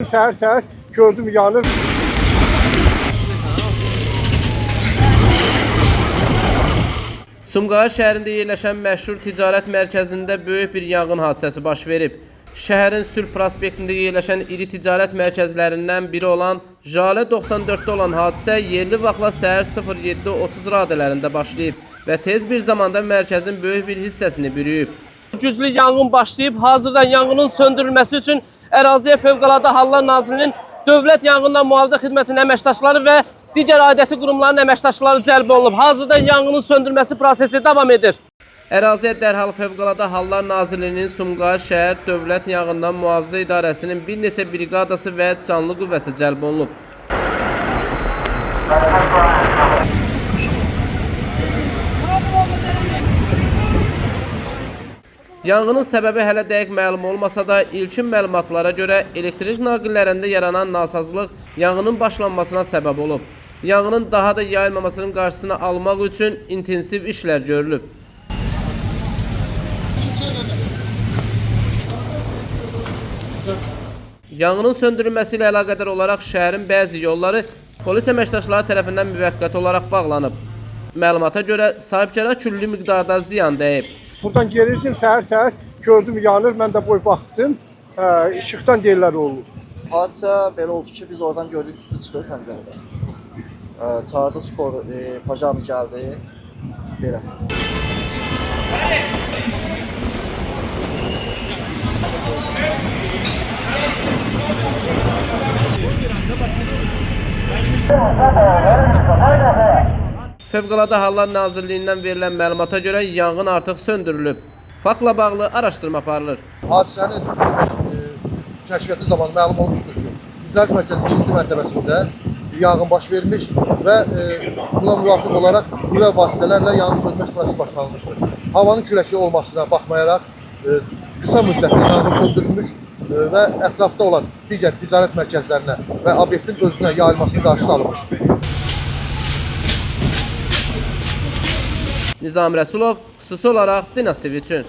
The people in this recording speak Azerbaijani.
Səhər gördüm yanır. Sumqayıt şəhərində yerləşən məşhur ticarət mərkəzində böyük bir yanğın hadisəsi baş verib. Şəhərin Sülh prospektində yerləşən iri ticarət mərkəzlərindən biri olan Jale 94'də olan hadisə yerli vaxtla səhər 07:30 radələrində başlayıb və tez bir zamanda mərkəzin böyük bir hissəsini bürüyüb. Güclü yanğın başlayıb, hazırda yanğının söndürülməsi üçün əraziyə Fövqəladə Hallar Nazirliyinin Dövlət Yanğından Mühafizə Xidmətinin əməkdaşları və digər aidiyyatı qurumların əməkdaşları cəlb olunub. Hazırda yanğının söndürülməsi prosesi davam edir. Əraziyə dərhal Fövqəladə Hallar Nazirliyinin Sumqayıt şəhər Dövlət Yanğından Mühafizə İdarəsinin bir neçə briqadası və canlı qüvvəsi cəlb olunub. Yanğının səbəbi hələ dəqiq məlum olmasa da, ilkin məlumatlara görə elektrik naqillərində yaranan nasazlıq yanğının başlanmasına səbəb olub. Yanğının daha da yayılmamasının qarşısını almaq üçün intensiv işlər görülüb. Yanğının söndürülməsi ilə əlaqədar olaraq şəhərin bəzi yolları polis əməkdaşları tərəfindən müvəqqəti olaraq bağlanıb. Məlumata görə sahibkara külli miqdarda ziyan dəyib. Buradan gelirdim səhər gördüm yanır. Mən də boy baxdım. İşıqdan deyirlər olur. Hadisə belə oldu ki, biz oradan gördük üstü çıxır pəncərədə. Çağırdı skor, pajarlı gəldi. Belə. Fövqəladə Hallar Nazirliyindən verilən məlumata görə yanğın artıq söndürülüb. Faktla bağlı araşdırma aparılır. Hadisənin kəşfiyyatı zamanı məlum olmuşdur ki, ticarət mərkəzinin 2-ci mərtəbəsində yanğın baş vermiş və buna müvafiq olaraq nüvə vasitələrlə yanğın söndürmə prosesi başlanılmışdır. Havanın küləkli olmasına baxmayaraq qısa müddətdə yanğın söndürülmüş və ətrafda olan digər ticarət mərkəzlərinə və obyektin özünə yayılmasının qarşısı alınmışdır. Nizam Rəsulov, xüsusi olaraq Dinas TV üçün.